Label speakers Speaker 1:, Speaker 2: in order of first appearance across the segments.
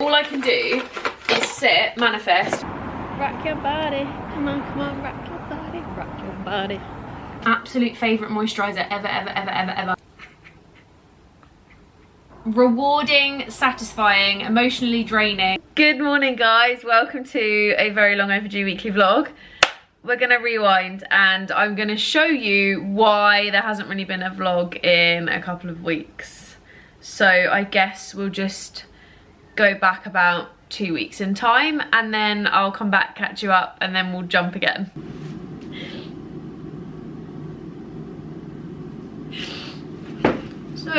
Speaker 1: all I can do is sit, manifest. Rock your body, come on, rock your body, rock your body. Absolute favourite moisturiser ever. Rewarding, satisfying, emotionally draining. Good morning guys, welcome to a very long overdue weekly vlog. We're gonna rewind and I'm gonna show you why there hasn't really been a vlog in a couple of weeks. So I guess we'll just go back about 2 weeks in time and then I'll come back, catch you up, and then we'll jump again. So,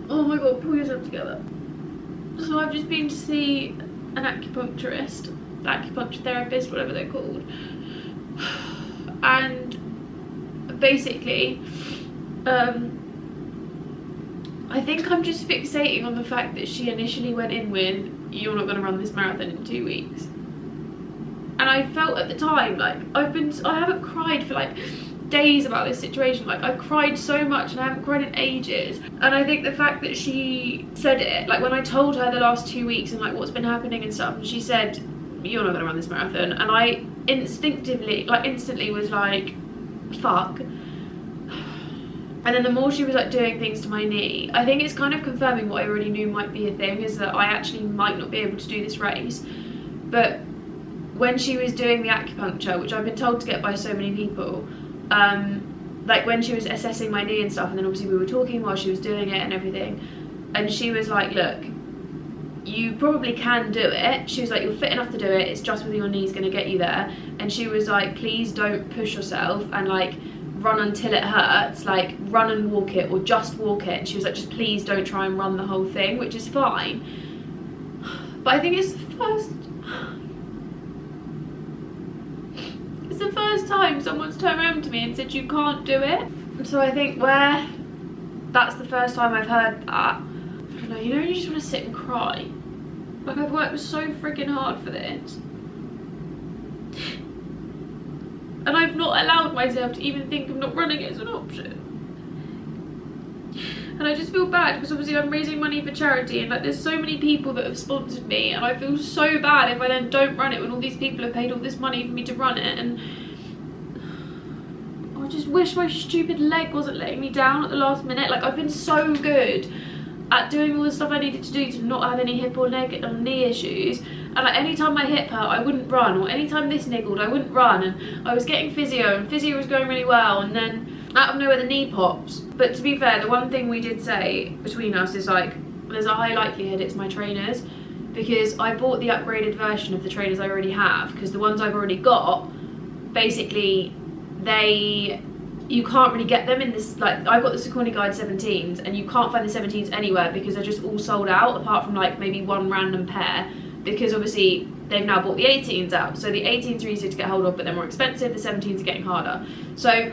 Speaker 1: oh my god, pull yourself together. So I've just been to see an acupuncturist, acupuncture therapist, whatever they're called. And basically, I think I'm just fixating on the fact that she initially went in with, you're not gonna run this marathon in 2 weeks. And I felt at the time, like, I haven't cried for like days about this situation. Like, I cried so much and I haven't cried in ages. And I think the fact that she said it, like when I told her the last 2 weeks and like what's been happening and stuff, and she said, you're not gonna run this marathon, and I instinctively, like instantly was like, fuck. And then the more she was like doing things to my knee, I think it's kind of confirming what I already knew might be a thing, is that I actually might not be able to do this race. But when she was doing the acupuncture, which I've been told to get by so many people, like when she was assessing my knee and stuff, and then obviously we were talking while she was doing it and everything, and she was like, look, you probably can do it. She was like, you're fit enough to do it, it's just whether your knee's gonna get you there. And she was like, please don't push yourself and like run until it hurts, like run and walk it, or just walk it. And she was like, just please don't try and run the whole thing, which is fine. But I think it's the first time someone's turned around to me and said you can't do it. So I think that's the first time I've heard that. You know, you just want to sit and cry. Like, I've worked so freaking hard for this. And I've not allowed myself to even think of not running it as an option. And I just feel bad because obviously I'm raising money for charity, and like there's so many people that have sponsored me, and I feel so bad if I then don't run it when all these people have paid all this money for me to run it. And I just wish my stupid leg wasn't letting me down at the last minute. Like, I've been so good at doing all the stuff I needed to do to not have any hip or knee issues, and like anytime my hip hurt I wouldn't run, or anytime this niggled I wouldn't run, and I was getting physio and physio was going really well, and then out of nowhere the knee pops. But to be fair, the one thing we did say between us is like, there's a high likelihood it's my trainers, because I bought the upgraded version of the trainers I already have, because the ones I've already got, basically you can't really get them in this, like I've got the Saucony Guide 17s and you can't find the 17s anywhere because they're just all sold out, apart from like maybe one random pair, because obviously they've now bought the 18s out. So the 18s are easier to get hold of, but they're more expensive. The 17s are getting harder. So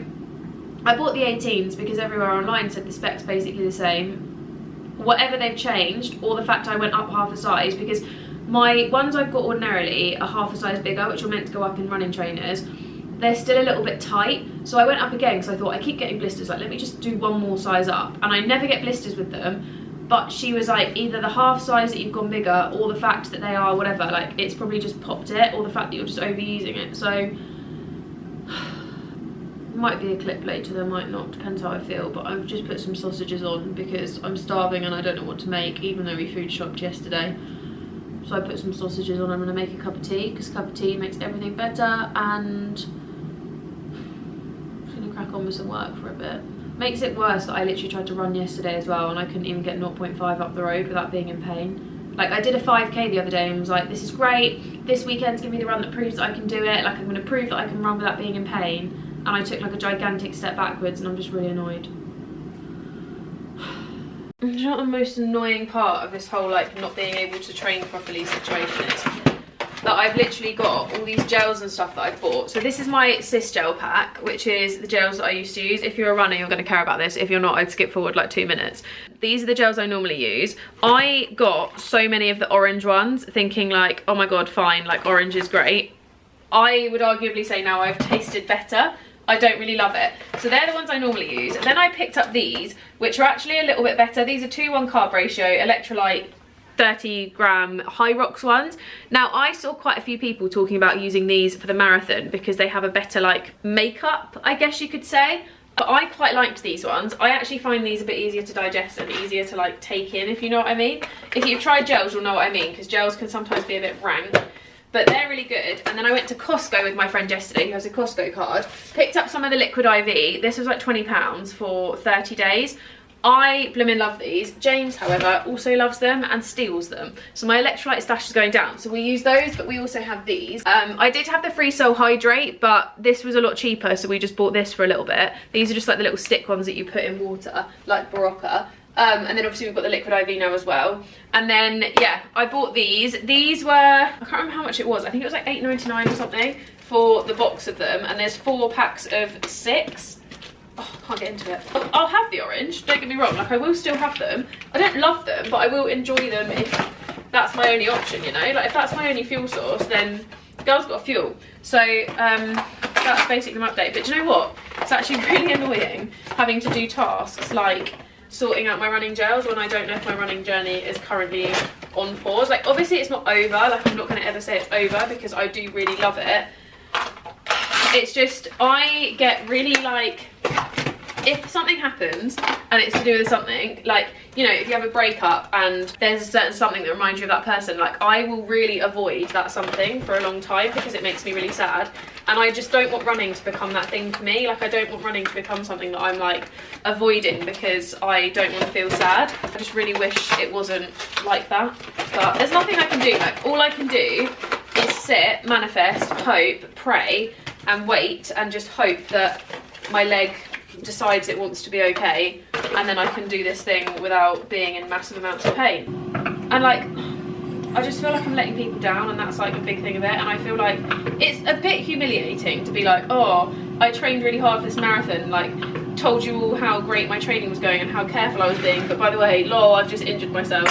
Speaker 1: I bought the 18s because everywhere online said the specs basically the same. Whatever they've changed, or the fact I went up half a size, because my ones I've got ordinarily are half a size bigger, which are meant to go up in running trainers. They're still a little bit tight, so I went up again because I thought I keep getting blisters, like let me just do one more size up, and I never get blisters with them. But she was like, either the half size that you've gone bigger, or the fact that they are whatever, like it's probably just popped it, or the fact that you're just overusing it. So might be a clip later, there might not, depends how I feel. But I've just put some sausages on because I'm starving and I don't know what to make, even though we food shopped yesterday. So I put some sausages on. I'm gonna make a cup of tea because a cup of tea makes everything better, and crack on with some work for a bit. Makes it worse that I literally tried to run yesterday as well, and I couldn't even get 0.5 up the road without being in pain. Like, I did a 5k the other day and was like, this is great, this weekend's gonna be the run that proves that I can do it, like I'm gonna prove that I can run without being in pain, and I took like a gigantic step backwards, and I'm just really annoyed. Do you know what the most annoying part of this whole like not being able to train properly situation is? That I've literally got all these gels and stuff that I've bought. So this is my Cis gel pack, which is the gels that I used to use. If you're a runner, you're going to care about this. If you're not, I'd skip forward like 2 minutes. These are the gels I normally use. I got so many of the orange ones thinking like, oh my god, fine, like orange is great. I would arguably say now I've tasted better I don't really love it. So they're the ones I normally use. And then I picked up these, which are actually a little bit better. These are 2:1 carb ratio, electrolyte, 30-gram High Rocks ones. Now, I saw quite a few people talking about using these for the marathon because they have a better like makeup, I guess you could say. But I quite liked these ones. I actually find these a bit easier to digest and easier to like take in, if you know what I mean. If you've tried gels, you'll know what I mean, because gels can sometimes be a bit rank. But they're really good. And then I went to Costco with my friend yesterday, who has a Costco card. Picked up some of the liquid IV. This was like £20 for 30 days. I blimmin' love these. James, however, also loves them and steals them. So my electrolyte stash is going down. So we use those, but we also have these. I did have the Free Soul Hydrate, but this was a lot cheaper, so we just bought this for a little bit. These are just like the little stick ones that you put in water, like Barocca. And then obviously we've got the liquid IV now as well. And then, yeah, I bought these. These were, I can't remember how much it was. I think it was like £8.99 or something for the box of them. And there's 4 packs of 6. Oh, I can't get into it. I'll have the orange, don't get me wrong, like I will still have them. I don't love them, but I will enjoy them if that's my only option, you know? Like if that's my only fuel source, then the girl's got fuel. So that's basically my update. But do you know what? It's actually really annoying having to do tasks like sorting out my running gels when I don't know if my running journey is currently on pause. Like obviously it's not over, like I'm not gonna ever say it's over because I do really love it. It's just, I get really like, if something happens and it's to do with something, like, you know, if you have a breakup and there's a certain something that reminds you of that person, like I will really avoid that something for a long time because it makes me really sad. And I just don't want running to become that thing for me. Like I don't want running to become something that I'm like avoiding because I don't want to feel sad. I just really wish it wasn't like that. But there's nothing I can do. Like all I can do is sit, manifest, hope, pray, and wait and just hope that my leg decides it wants to be okay, and then I can do this thing without being in massive amounts of pain. And like I just feel like I'm letting people down, and that's like a big thing of it. And I feel like it's a bit humiliating to be like, oh, I trained really hard for this marathon, like told you all how great my training was going and how careful I was being, but by the way, lol, I've just injured myself.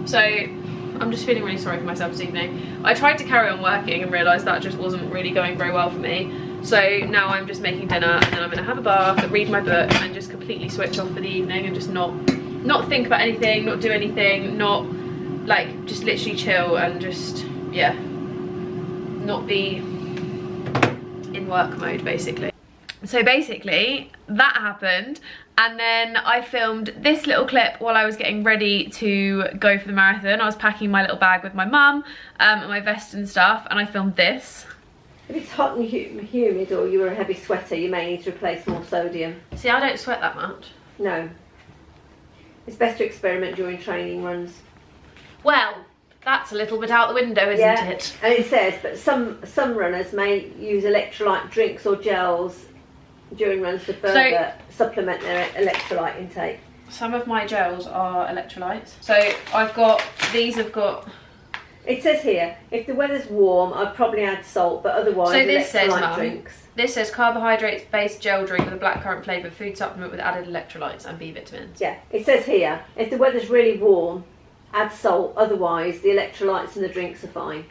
Speaker 1: So I'm just feeling really sorry for myself this evening. I tried to carry on working and realised that just wasn't really going very well for me. So now I'm just making dinner and then I'm going to have a bath, read my book and just completely switch off for the evening and just not think about anything, not do anything, not like just literally chill and just, yeah, not be in work mode basically. So basically that happened, and then I filmed this little clip while I was getting ready to go for the marathon. I was packing my little bag with my mum and my vest and stuff, and I filmed this.
Speaker 2: If it's hot and humid or you're a heavy sweater, you may need to replace more sodium.
Speaker 1: See, I don't sweat that much.
Speaker 2: No. It's best to experiment during training runs.
Speaker 1: Well, that's a little bit out the window, isn't it?
Speaker 2: And it says, but some runners may use electrolyte drinks or gels during runs to further supplement their electrolyte intake.
Speaker 1: Some of my gels are electrolytes. So I've got, these have got...
Speaker 2: It says here, if the weather's warm, I'd probably add salt, but otherwise
Speaker 1: so this says,
Speaker 2: electrolyte drinks.
Speaker 1: This says carbohydrates-based gel drink with a blackcurrant flavour, food supplement with added electrolytes and B vitamins.
Speaker 2: Yeah, it says here, if the weather's really warm, add salt, otherwise the electrolytes and the drinks are fine.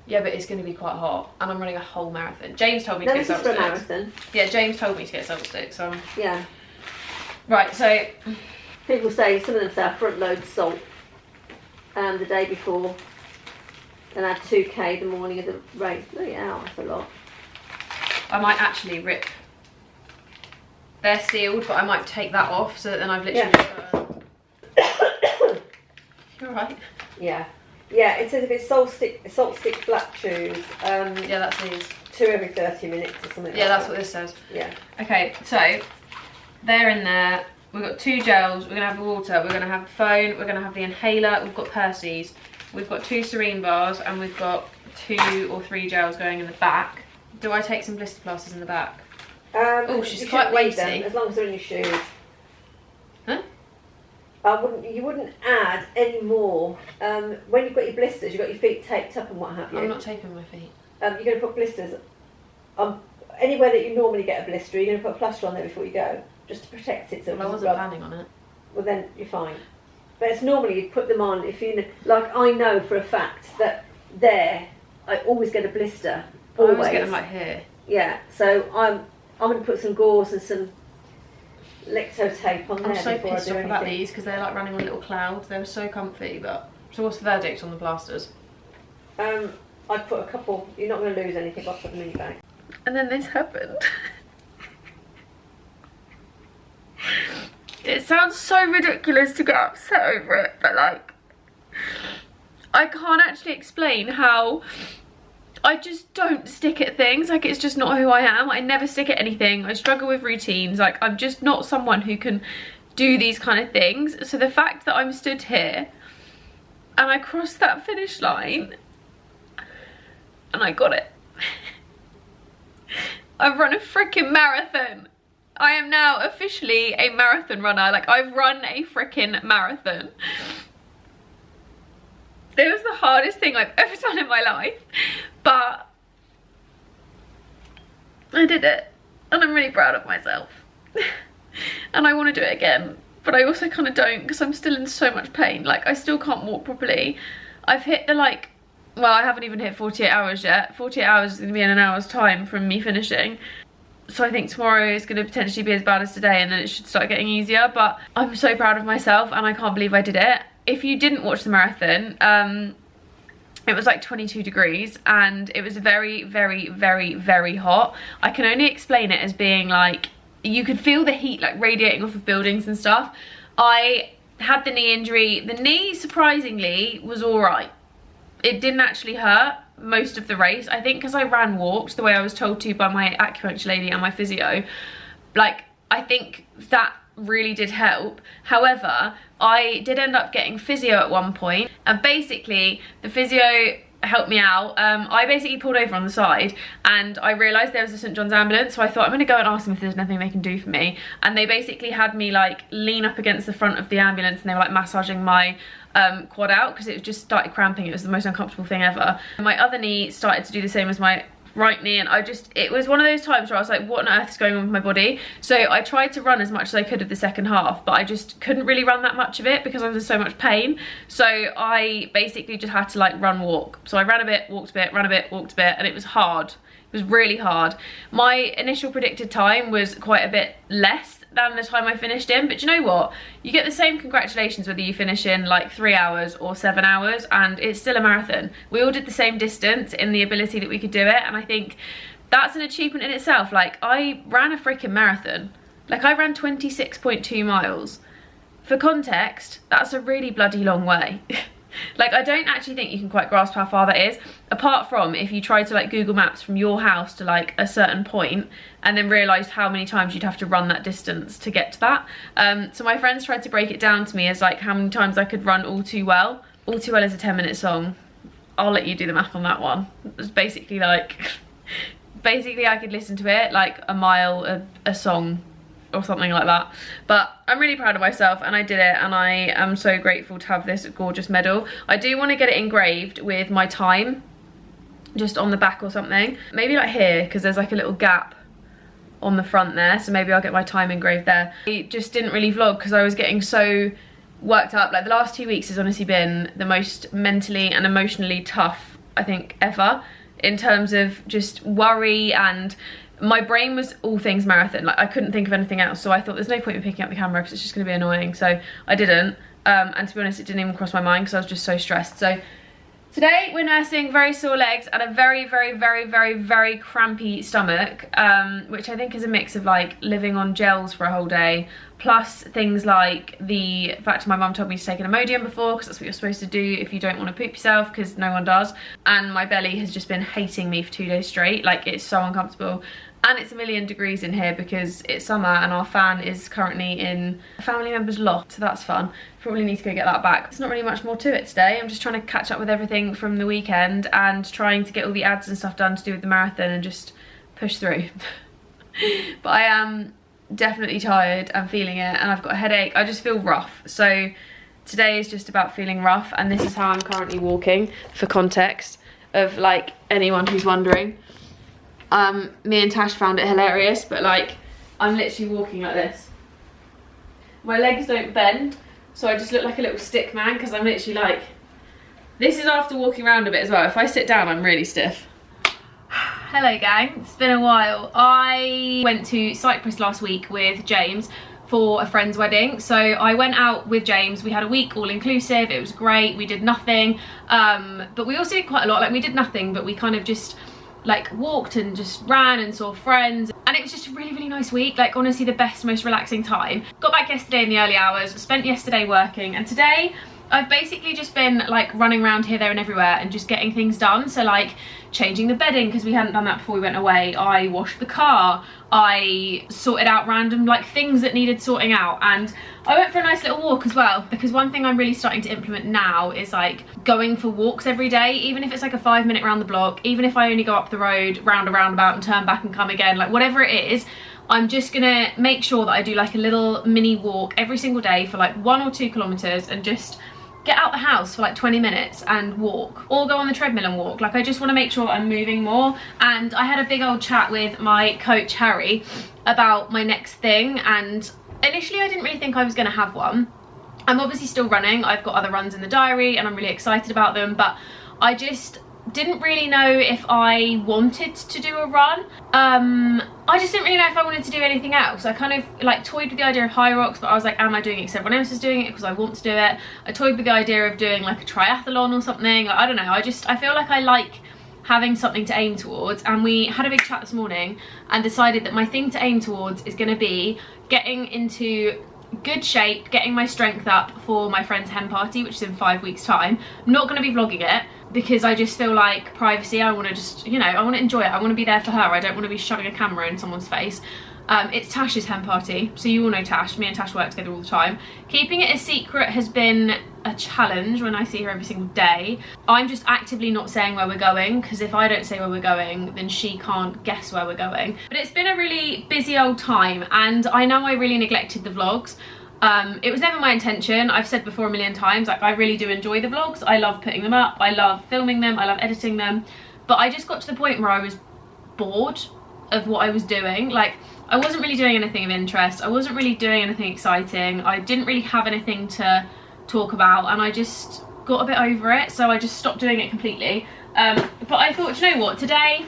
Speaker 1: Yeah, but it's going to be quite hot, and I'm running a whole marathon. James told me to get salt
Speaker 2: sticks.
Speaker 1: sticks.
Speaker 2: For a marathon.
Speaker 1: Yeah, James told me to get salt sticks, so...
Speaker 2: Yeah.
Speaker 1: Right, so...
Speaker 2: People say, some of them say, front load salt the day before, and add 2k the morning of the race. Bloody hell, that's a lot.
Speaker 1: I might actually rip... They're sealed, but I might take that off, so that then I've literally... You're right.
Speaker 2: Yeah. Yeah, it says if it's salt stick black chews.
Speaker 1: Yeah, that's these.
Speaker 2: 2 every 30 minutes or something.
Speaker 1: Yeah, that's what this says.
Speaker 2: Yeah.
Speaker 1: Okay, so they're in there. We've got 2 gels. We're gonna have the water. We're gonna have the phone. We're gonna have the inhaler. We've got Percy's. We've got 2 Serene bars, and we've got 2 or 3 gels going in the back. Do I take some blister plasters in the back? Oh, she's quite weighty.
Speaker 2: Them, as long as they're in your shoes.
Speaker 1: Huh?
Speaker 2: You wouldn't add any more. When you've got your blisters, you've got your feet taped up and what have you.
Speaker 1: I'm not taping my feet.
Speaker 2: You're going to put blisters on anywhere that you normally get a blister. You're going to put a plaster on there before you go, just to protect it. So
Speaker 1: I wasn't planning on it.
Speaker 2: Well, then you're fine. But it's normally you put them on if you like. I know for a fact that I always get a blister.
Speaker 1: I always get them like here.
Speaker 2: Yeah. So I'm going to put some gauze and some Lecto tape on there
Speaker 1: I'm so
Speaker 2: before I
Speaker 1: pissed
Speaker 2: do
Speaker 1: off about
Speaker 2: anything.
Speaker 1: these because they're like running on little clouds. They were so comfy, but... So what's the verdict on the plasters?
Speaker 2: I put a couple, you're not going to lose anything, I'll put them in your bag.
Speaker 1: And then this happened. It sounds so ridiculous to get upset over it, but like, I can't actually explain how I just don't stick at things. Like, it's just not who I am. I never stick at anything. I struggle with routines. Like, I'm just not someone who can do these kind of things. So the fact that I'm stood here and I crossed that finish line and I got it. I've run a freaking marathon. I am now officially a marathon runner. Like, I've run a freaking marathon. It was the hardest thing I've ever done in my life, but I did it and I'm really proud of myself. And I want to do it again, but I also kind of don't because I'm still in so much pain. Like, I still can't walk properly. I've hit the like, well, I haven't even hit 48 hours yet. 48 hours is going to be in an hour's time from me finishing. So I think tomorrow is going to potentially be as bad as today, and then it should start getting easier. But I'm so proud of myself and I can't believe I did it. If you didn't watch the marathon, it was like 22 degrees and it was very, very, very, very hot. I can only explain it as being like, you could feel the heat like radiating off of buildings and stuff. I had the knee injury. The knee, surprisingly, was all right. It didn't actually hurt most of the race. I think because I walked the way I was told to by my acupuncture lady and my physio. Like, I think that really did help. However, I did end up getting physio at one point, and basically the physio helped me out. I basically pulled over on the side and I realised there was a St John's ambulance, so I thought I'm going to go and ask them if there's nothing they can do for me. And they basically had me like lean up against the front of the ambulance and they were like massaging my quad out because it just started cramping. It was the most uncomfortable thing ever. And my other knee started to do the same as my right knee, and it was one of those times where I was like, what on earth is going on with my body? So I tried to run as much as I could of the second half, but I just couldn't really run that much of it because I was in so much pain. So I basically just had to like walk. So I ran a bit, walked a bit, ran a bit, walked a bit, and it was hard. It was really hard. My initial predicted time was quite a bit less than the time I finished in, but you know what? You get the same congratulations whether you finish in like 3 hours or 7 hours, and it's still a marathon. We all did the same distance in the ability that we could do it, and I think that's an achievement in itself. Like, I ran a freaking marathon. Like, I ran 26.2 miles. For context, that's a really bloody long way. Like, I don't actually think you can quite grasp how far that is, apart from if you try to like Google Maps from your house to like a certain point and then realised how many times you'd have to run that distance to get to that. So my friends tried to break it down to me as like how many times I could run All Too Well. All Too Well is a 10-minute song. I'll let you do the math on that one. It's basically like, basically I could listen to it like a mile a song or something like that. But I'm really proud of myself and I did it, and I am so grateful to have this gorgeous medal. I do want to get it engraved with my time just on the back or something, maybe like here because there's like a little gap on the front there, so maybe I'll get my time engraved there. I just didn't really vlog because I was getting so worked up. Like, the last 2 weeks has honestly been the most mentally and emotionally tough I think ever, in terms of just worry, and my brain was all things marathon. Like, I couldn't think of anything else, so I thought there's no point in picking up the camera because it's just going to be annoying, so I didn't. And to be honest, it didn't even cross my mind because I was just so stressed. So today we're nursing very sore legs and a very, very, very, very, very crampy stomach, which I think is a mix of like living on gels for a whole day, plus things like the fact my mum told me to take an Imodium before, because that's what you're supposed to do if you don't want to poop yourself, because no one does. And my belly has just been hating me for 2 days straight. Like, it's so uncomfortable. And it's 1,000,000 degrees in here because it's summer and our fan is currently in a family member's loft, so that's fun. Probably need to go get that back. There's not really much more to it today. I'm just trying to catch up with everything from the weekend and trying to get all the ads and stuff done to do with the marathon and just push through. But I am definitely tired and feeling it, and I've got a headache. I just feel rough. So today is just about feeling rough, and this is how I'm currently walking, for context of like anyone who's wondering. Me and Tash found it hilarious, but like, I'm literally walking like this. My legs don't bend, so I just look like a little stick man because I'm literally like, this is after walking around a bit as well. If I sit down, I'm really stiff. Hello gang, it's been a while. I went to Cyprus last week with James for a friend's wedding. So I went out with James, we had a week all inclusive, it was great, we did nothing. But we also did quite a lot, like we did nothing, but we kind of just like walked and just ran and saw friends. And it was just a really, really nice week, like honestly the best, most relaxing time. Got back yesterday in the early hours, spent yesterday working, and today I've basically just been like running around here, there and everywhere and just getting things done. So like changing the bedding because we hadn't done that before we went away. I washed the car. I sorted out random like things that needed sorting out, and I went for a nice little walk as well, because one thing I'm really starting to implement now is like going for walks every day, even if it's like a 5-minute round the block, even if I only go up the road, round a roundabout and turn back and come again, like whatever it is, I'm just gonna make sure that I do like a little mini walk every single day for like 1 or 2 kilometers and just get out the house for like 20 minutes and walk, or go on the treadmill and walk. Like I just want to make sure I'm moving more. And I had a big old chat with my coach Harry about my next thing, and initially I didn't really think I was going to have one. I'm obviously still running, I've got other runs in the diary and I'm really excited about them, but I just didn't really know if I wanted to do a run. I just didn't really know if I wanted to do anything else. I kind of like toyed with the idea of high rocks, but I was like, am I doing it because everyone else is doing it, because I want to do it? I toyed with the idea of doing like a triathlon or something. I don't know, I feel like I like having something to aim towards. And we had a big chat this morning and decided that my thing to aim towards is going to be getting into good shape, getting my strength up for my friend's hen party, which is in 5 weeks time. I'm not going to be vlogging it because I just feel like privacy. I want to just, you know, I want to enjoy it. I want to be there for her. I don't want to be shoving a camera in someone's face. It's Tash's hen party, so you all know Tash. Me and Tash work together all the time. Keeping it a secret has been a challenge when I see her every single day. I'm just actively not saying where we're going, because if I don't say where we're going, then she can't guess where we're going. But it's been a really busy old time, and I know I really neglected the vlogs. It was never my intention. I've said before a million times, like I really do enjoy the vlogs. I love putting them up, I love filming them, I love editing them. But I just got to the point where I was bored of what I was doing. Like I wasn't really doing anything of interest. I wasn't really doing anything exciting. I didn't really have anything to talk about, and I just got a bit over it. So I just stopped doing it completely. But I thought, you know what, today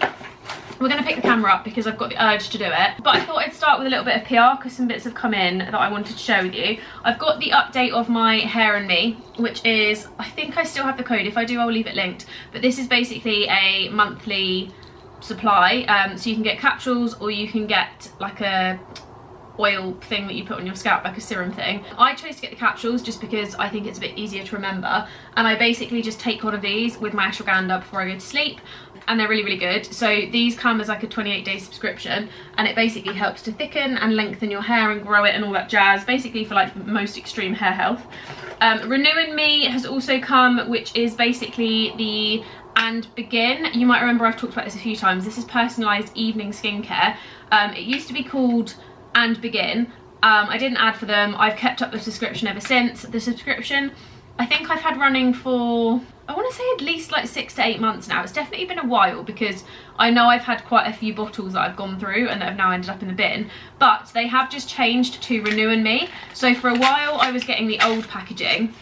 Speaker 1: we're going to pick the camera up because I've got the urge to do it. But I thought I'd start with a little bit of PR because some bits have come in that I wanted to share with you. I've got the update of my Hair and Me, which is, I think I still have the code. If I do, I'll leave it linked. But this is basically a monthly supply. So you can get capsules, or you can get like a oil thing that you put on your scalp, like a serum thing. I chose to get the capsules just because I think it's a bit easier to remember, and I basically just take one of these with my ashwagandha before I go to sleep, and they're really, really good. So these come as like a 28-day subscription, and it basically helps to thicken and lengthen your hair and grow it and all that jazz, basically for like most extreme hair health. Renew in Me has also come, which is basically the And Begin. You might remember I've talked about this a few times. This is personalised evening skincare. It used to be called And Begin. I did an ad for them. I've kept up the subscription ever since. The subscription, I think I've had running for, I want to say at least like 6 to 8 months now. It's definitely been a while, because I know I've had quite a few bottles that I've gone through and that have now ended up in the bin. But they have just changed to Renew in Me. So for a while I was getting the old packaging,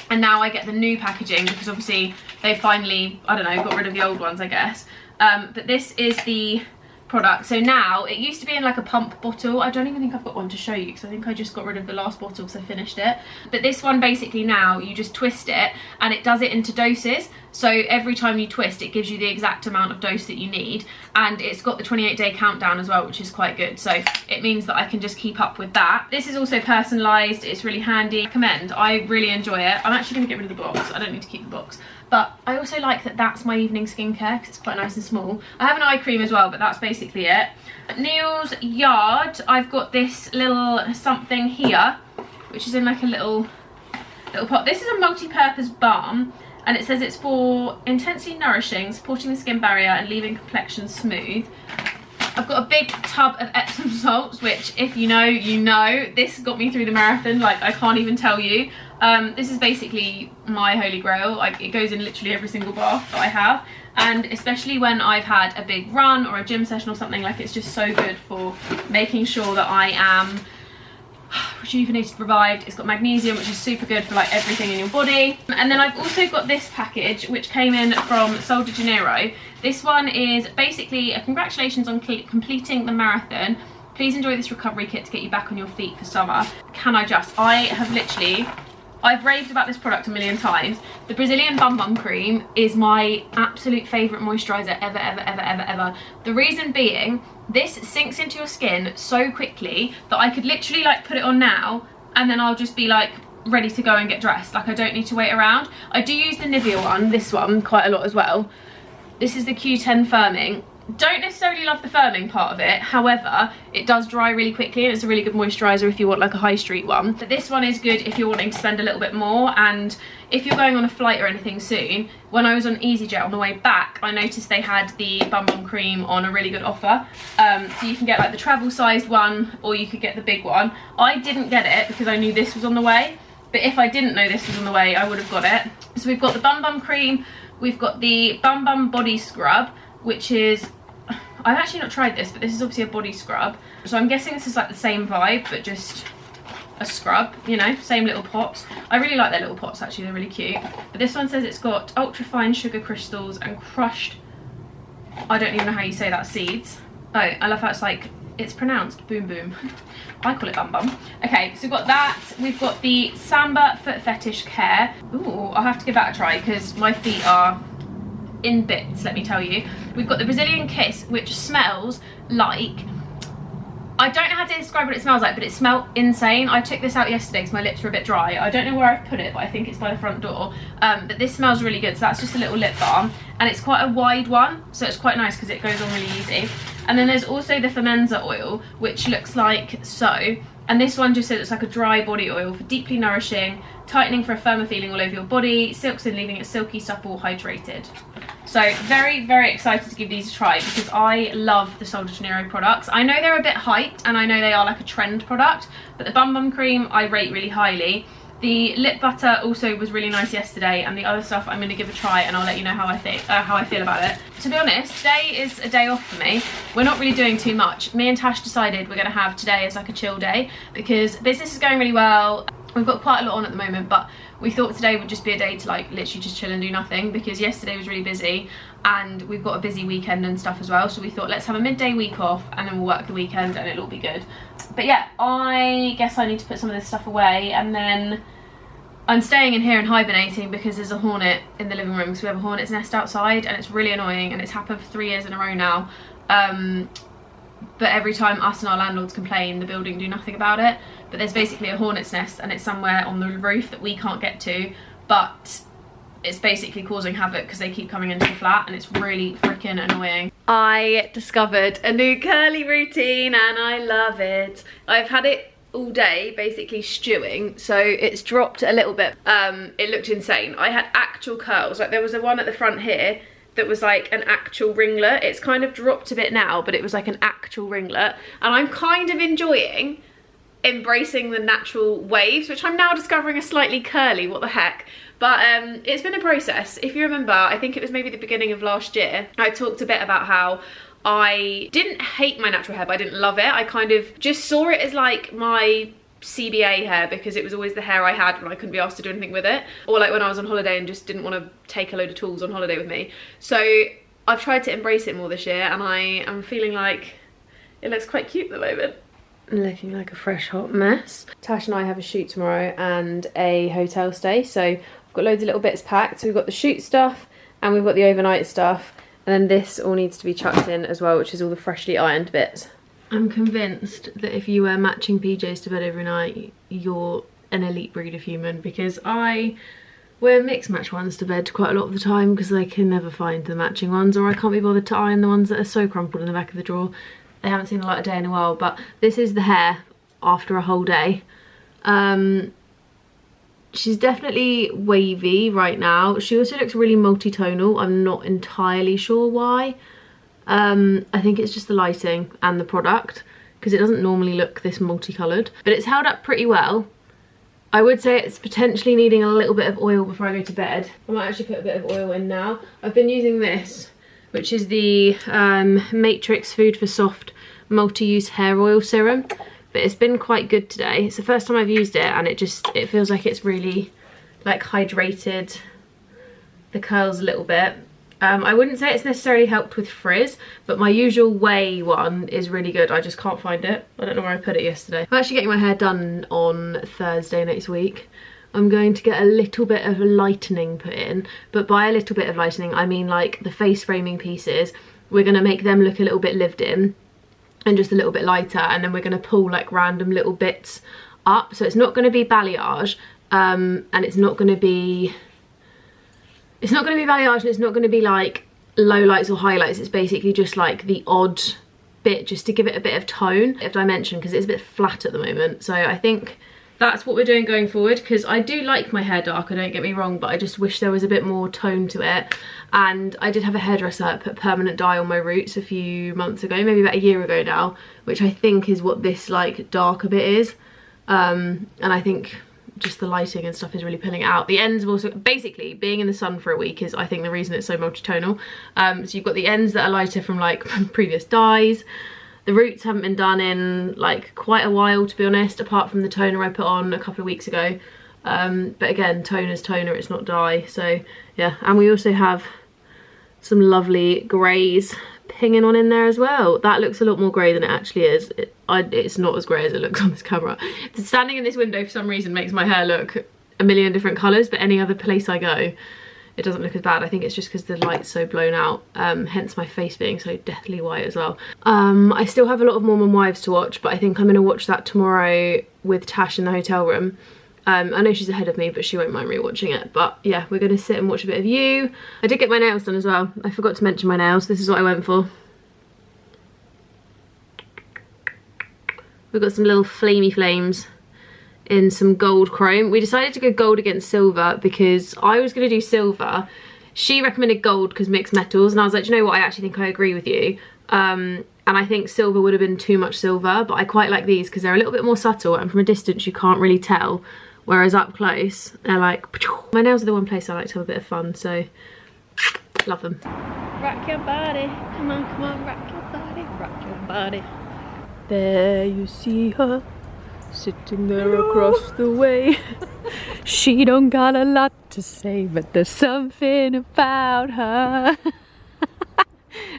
Speaker 1: and now I get the new packaging because obviously they finally, I don't know, got rid of the old ones, I guess. But this is the product. So now, it used to be in like a pump bottle. I don't even think I've got one to show you because I think I just got rid of the last bottle because I finished it. But this one, basically now you just twist it and it does it into doses. So every time you twist, it gives you the exact amount of dose that you need, and it's got the 28-day countdown as well, which is quite good. So it means that I can just keep up with that. This is also personalised. It's really handy. I recommend. I really enjoy it. I'm actually going to get rid of the box. I don't need to keep the box. But I also like that that's my evening skincare because it's quite nice and small. I have an eye cream as well, but that's basically it. Neil's Yard, I've got this little something here, which is in like a little pot. This is a multi-purpose balm, and it says it's for intensely nourishing, supporting the skin barrier and leaving complexion smooth. I've got a big tub of Epsom salts, which if you know, you know. This got me through the marathon, like I can't even tell you. This is basically my holy grail. Like it goes in literally every single bath that I have, and especially when I've had a big run or a gym session or something, like it's just so good for making sure that I am rejuvenated, revived. It's got magnesium, which is super good for like everything in your body. And then I've also got this package which came in from Sol de Janeiro. This one is basically a congratulations on completing the marathon. Please enjoy this recovery kit to get you back on your feet for summer. I've raved about this product a million times. The Brazilian Bum Bum Cream is my absolute favourite moisturiser ever. The reason being, this sinks into your skin so quickly that I could literally like put it on now and then I'll just be like ready to go and get dressed. Like I don't need to wait around. I do use the Nivea one, this one, quite a lot as well. This is the Q10 Firming. Don't necessarily love the firming part of it, however it does dry really quickly and it's a really good moisturiser if you want like a high street one. But this one is good if you're wanting to spend a little bit more, and if you're going on a flight or anything soon. When I was on EasyJet on the way back, I noticed they had the Bum Bum Cream on a really good offer. So you can get like the travel sized one or you could get the big one. I didn't get it because I knew this was on the way, but if I didn't know this was on the way I would have got it. So we've got the Bum Bum Cream, we've got the Bum Bum Body Scrub, which is, I've actually not tried this, but this is obviously a body scrub. So I'm guessing this is like the same vibe, but just a scrub, you know, same little pots. I really like their little pots actually, they're really cute. But this one says it's got ultra fine sugar crystals and crushed, I don't even know how you say that, seeds. Oh, I love how it's like, it's pronounced boom boom. I call it bum bum. Okay, so we've got that. We've got the Samba Foot Fetish Care. Ooh, I'll have to give that a try because my feet are in bits, let me tell you. We've got the Brazilian Kiss, which smells like, I don't know how to describe what it smells like, but it smelled insane. I took this out yesterday because my lips were a bit dry. I don't know where I've put it, but I think it's by the front door. But this smells really good. So that's just a little lip balm, and it's quite a wide one, so it's quite nice because it goes on really easy. And then there's also the Femenza oil, which looks like so. And this one just says it's like a dry body oil for deeply nourishing, tightening for a firmer feeling all over your body, silks in, leaving it silky, supple, hydrated. So very, very excited to give these a try because I love the Sol de Janeiro products. I know they're a bit hyped and I know they are like a trend product, but the Bum Bum Cream I rate really highly. The lip butter also was really nice yesterday, and the other stuff I'm going to give a try and I'll let you know how I feel about it. To be honest, today is a day off for me. We're not really doing too much. Me and Tash decided we're going to have today as like a chill day because business is going really well. We've got quite a lot on at the moment, but we thought today would just be a day to like literally just chill and do nothing because yesterday was really busy and we've got a busy weekend and stuff as well. So we thought let's have a midday week off and then we'll work the weekend and it'll all be good. But yeah, I guess I need to put some of this stuff away, and then I'm staying in here and hibernating because there's a hornet in the living room. So we have a hornet's nest outside and it's really annoying, and it's happened for 3 years in a row now. But every time us and our landlords complain, the building do nothing about it. But there's basically a hornet's nest and it's somewhere on the roof that we can't get to, but it's basically causing havoc because they keep coming into the flat and it's really freaking annoying. I discovered a new curly routine and I love it. I've had it all day basically stewing, so it's dropped a little bit. It looked insane. I had actual curls, like there was a one at the front here that was like an actual ringlet. It's kind of dropped a bit now, but it was like an actual ringlet, and I'm kind of enjoying embracing the natural waves, which I'm now discovering are slightly curly, what the heck. But it's been a process. If you remember, I think it was maybe the beginning of last year, I talked a bit about how I didn't hate my natural hair, but I didn't love it. I kind of just saw it as like my CBA hair because it was always the hair I had when I couldn't be asked to do anything with it, or like when I was on holiday and just didn't want to take a load of tools on holiday with me. So I've tried to embrace it more this year, and I am feeling like it looks quite cute at the moment. Looking like a fresh hot mess. Tash and I have a shoot tomorrow and a hotel stay, so I've got loads of little bits packed. So we've got the shoot stuff and we've got the overnight stuff, and then this all needs to be chucked in as well, which is all the freshly ironed bits. I'm convinced that if you wear matching PJs to bed every night, you're an elite breed of human, because I wear mixed match ones to bed quite a lot of the time because I can never find the matching ones, or I can't be bothered to iron the ones that are so crumpled in the back of the drawer. They haven't seen the light of day in a while, but this is the hair after a whole day. She's definitely wavy right now. She also looks really multi-tonal. I'm not entirely sure why. I think it's just the lighting and the product, because it doesn't normally look this multicoloured, but it's held up pretty well. I would say it's potentially needing a little bit of oil before I go to bed. I might actually put a bit of oil in now. I've been using this, which is the Matrix Food for Soft Multi-Use Hair Oil Serum. but it's been quite good today. It's the first time I've used it, and it feels like it's really like hydrated the curls a little bit. I wouldn't say it's necessarily helped with frizz, but my usual Way one is really good. I just can't find it. I don't know where I put it yesterday. I'm actually getting my hair done on Thursday next week. I'm going to get a little bit of lightening put in, but by a little bit of lightening I mean like the face framing pieces. We're going to make them look a little bit lived in and just a little bit lighter, and then we're going to pull like random little bits up. So it's not going to be balayage, and it's not going to be balayage, and it's not going to be like low lights or highlights. It's basically just like the odd bit just to give it a bit of tone, of dimension, because it's a bit flat at the moment. So I think that's what we're doing going forward, because I do like my hair darker, don't get me wrong, but I just wish there was a bit more tone to it. And I did have a hairdresser put permanent dye on my roots a few months ago, maybe about a year ago now, which I think is what this like darker bit is. And I think just the lighting and stuff is really pulling it out. The ends have also, basically being in the sun for a week is I think the reason it's so multi-tonal. So you've got the ends that are lighter from like previous dyes. The roots haven't been done in like quite a while, to be honest, apart from the toner I put on a couple of weeks ago. But again, toner's toner, it's not dye. So yeah, and we also have some lovely greys pinging on in there as well. That looks a lot more grey than it actually is. It's not as grey as it looks on this camera. Standing in this window for some reason makes my hair look a million different colours, but any other place I go it doesn't look as bad. I think it's just because the light's so blown out, hence my face being so deathly white as well. I still have a lot of Mormon Wives to watch, but I think I'm going to watch that tomorrow with Tash in the hotel room. I know she's ahead of me, but she won't mind rewatching it. But yeah, we're going to sit and watch a bit of You. I did get my nails done as well. I forgot to mention my nails. This is what I went for. We've got some little flamey flames in some gold chrome. We decided to go gold against silver because I was going to do silver. She recommended gold because mixed metals, and I was like, do you know what, I actually think I agree with you. And I think silver would have been too much silver, but I quite like these because they're a little bit more subtle, and from a distance you can't really tell, whereas up close they're like, my nails are the one place I like to have a bit of fun, so love them. Rock your body, come on, rock your body, rock your body. There you see her, sitting there across the way. She don't got a lot to say, but there's something about her.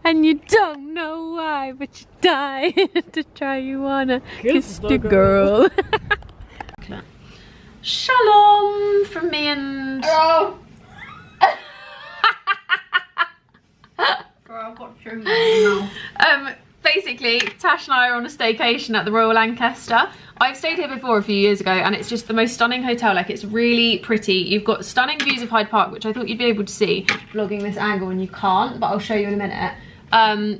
Speaker 1: And you don't know why, but you die to try. You wanna kiss the girl. Shalom from me and...
Speaker 2: Oh! Girl, I've got to now.
Speaker 1: Basically, Tash and I are on a staycation at the Royal Lancaster. I've stayed here before a few years ago, and it's just the most stunning hotel. Like, it's really pretty. You've got stunning views of Hyde Park, which I thought you'd be able to see vlogging this angle, and you can't, but I'll show you in a minute.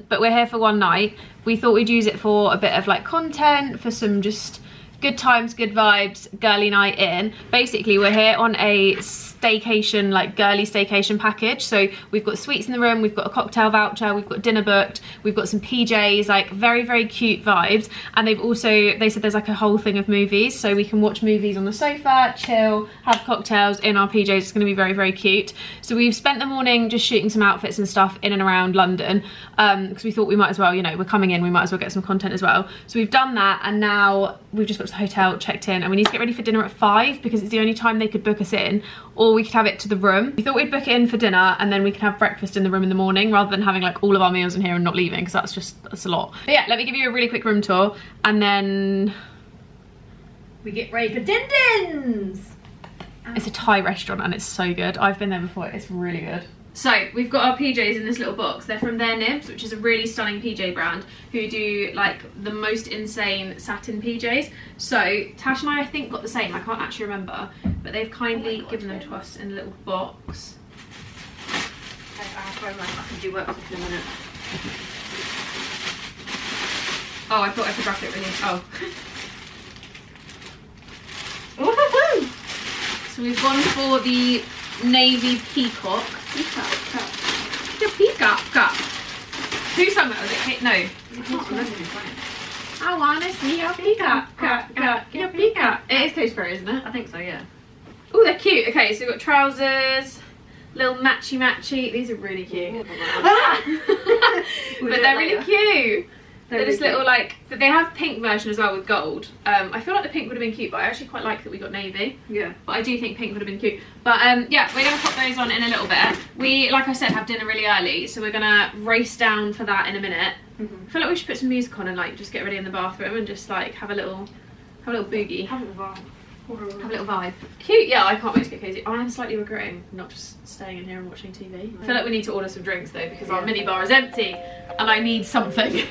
Speaker 1: But we're here for one night. We thought we'd use it for a bit of like content, for some just good times, good vibes, girly night in. Basically, we're here on a staycation, like girly staycation package. So we've got sweets in the room, we've got a cocktail voucher, we've got dinner booked, we've got some PJs, like very, very cute vibes. And they said there's like a whole thing of movies, so we can watch movies on the sofa, chill, have cocktails in our PJs. It's going to be very, very cute. So we've spent the morning just shooting some outfits and stuff in and around London, because we thought we might as well, you know, we're coming in, we might as well get some content as well. So we've done that, and now we've just got to the hotel, checked in, and we need to get ready for dinner at 5 because it's the only time they could book us in, or we could have it to the room. We thought we'd book it in for dinner, and then we can have breakfast in the room in the morning, rather than having like all of our meals in here and not leaving, because that's a lot. But yeah, let me give you a really quick room tour, and then
Speaker 2: we get ready for din-dins.
Speaker 1: It's a Thai restaurant and it's so good. I've been there before, it's really good. So we've got our PJs in this little box. They're from Their Nibs, which is a really stunning PJ brand, who do like the most insane satin PJs. So Tash and I think got the same. I can't actually remember, but they've kindly given them to us in a little box.
Speaker 2: I can do work in a minute.
Speaker 1: Oh, I thought I could wrap it really. Oh.
Speaker 2: Woohoo!
Speaker 1: So we've gone for the navy peacock.
Speaker 2: Peacock.
Speaker 1: The peacock cup. Who sung that? Was it Kate? No. I wanna see your peacock, your peacock. It is Katy Perry, isn't it?
Speaker 2: I think so, yeah.
Speaker 1: Oh, they're cute. Okay, so we've got trousers, little matchy. These are really cute. But they're really cute. They're this little like, they have pink version as well with gold. I feel like the pink would have been cute, but I actually quite like that we got navy.
Speaker 2: Yeah.
Speaker 1: But I do think pink would have been cute. But yeah, we're gonna pop those on in a little bit. We, like I said, have dinner really early, so we're gonna race down for that in a minute. I feel like we should put some music on and like just get ready in the bathroom and just like have a little boogie. Have a little vibe. Cute, yeah, I can't wait to get cozy. I am slightly regretting not just staying in here and watching TV. I feel like we need to order some drinks though, because our mini bar is empty and I need something.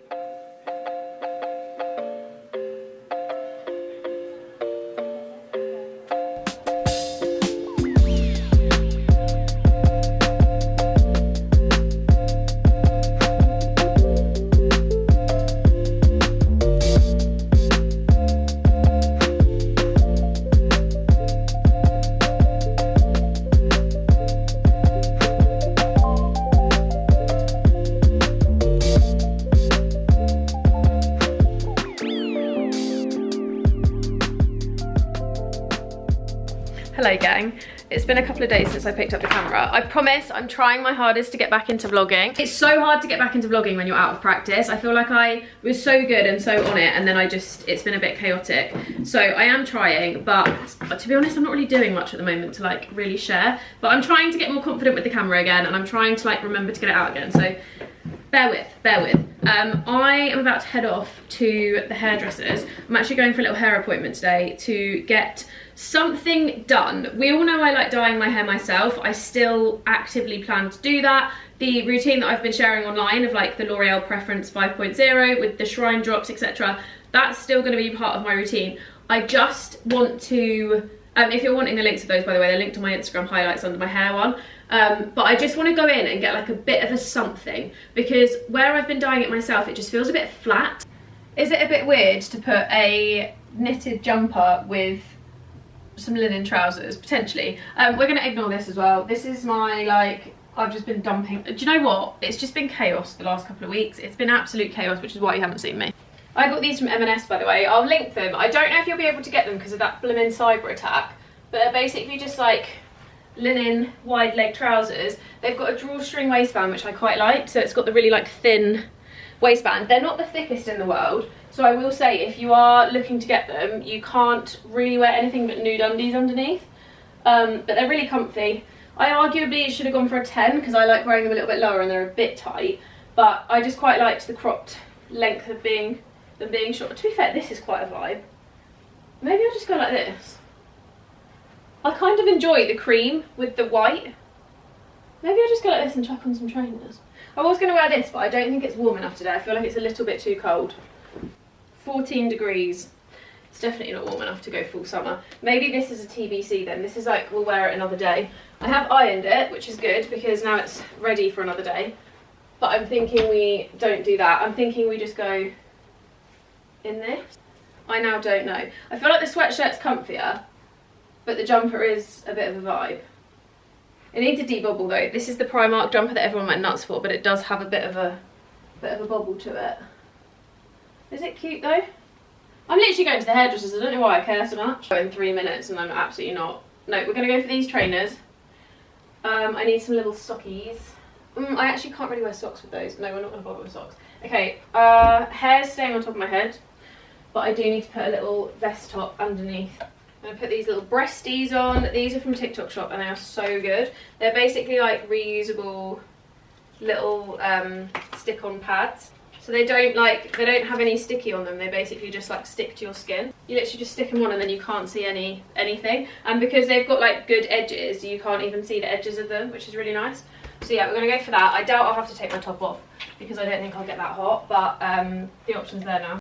Speaker 1: Hello gang, it's been a couple of days since I picked up the camera. I promise I'm trying my hardest to get back into vlogging. It's so hard to get back into vlogging when you're out of practice. I feel like I was so good and so on it, and then it's been a bit chaotic. So I am trying, but to be honest, I'm not really doing much at the moment to like really share. But I'm trying to get more confident with the camera again, and I'm trying to like remember to get it out again. So bear with. I am about to head off to the hairdressers. I'm actually going for a little hair appointment today to get something done. We all know I like dyeing my hair myself. I still actively plan to do that. The routine that I've been sharing online of like the L'Oreal Preference 5.0 with the shrine drops, etc., that's still going to be part of my routine. I just want to, if you're wanting the links of those, by the way, they're linked to my Instagram highlights under my hair one. But I just want to go in and get like a bit of a something, because where I've been dyeing it myself, it just feels a bit flat. Is it a bit weird to put a knitted jumper with some linen trousers? Potentially. We're going to ignore this as well. This is my like, I've just been dumping. Do you know what? It's just been chaos the last couple of weeks. It's been absolute chaos, which is why you haven't seen me. I got these from M&S, by the way. I'll link them. I don't know if you'll be able to get them because of that blooming cyber attack, but they're basically just like linen wide leg trousers. They've got a drawstring waistband, which I quite like, so it's got the really like thin waistband. They're not the thickest in the world, so I will say if you are looking to get them, you can't really wear anything but nude undies underneath, but they're really comfy. I arguably should have gone for a 10 because I like wearing them a little bit lower and they're a bit tight, but I just quite liked the cropped length of them being short. To be fair, this is quite a vibe. Maybe I'll just go like this. I kind of enjoy the cream with the white. Maybe I'll just go like this and chuck on some trainers. I was going to wear this, but I don't think it's warm enough today. I feel like it's a little bit too cold. 14 degrees. It's definitely not warm enough to go full summer. Maybe this is a TBC then. This is like, we'll wear it another day. I have ironed it, which is good because now it's ready for another day. But I'm thinking we don't do that. I'm thinking we just go in this. I now don't know. I feel like the sweatshirt's comfier, but the jumper is a bit of a vibe. It needs a debobble though. This is the Primark jumper that everyone went nuts for, but it does have a bit of a bobble to it. Is it cute though? I'm literally going to the hairdressers. I don't know why I care so much. In 3 minutes and I'm absolutely not. No, we're going to go for these trainers. I need some little sockies. I actually can't really wear socks with those. No, we're not going to bother with socks. Okay, hair's staying on top of my head, but I do need to put a little vest top underneath. I'm going to put these little breasties on. These are from TikTok shop and they are so good. They're basically like reusable little stick-on pads. So they don't have any sticky on them. They basically just like stick to your skin. You literally just stick them on and then you can't see anything. And because they've got like good edges, you can't even see the edges of them, which is really nice. So yeah, we're gonna go for that. I doubt I'll have to take my top off because I don't think I'll get that hot, but the option's there now.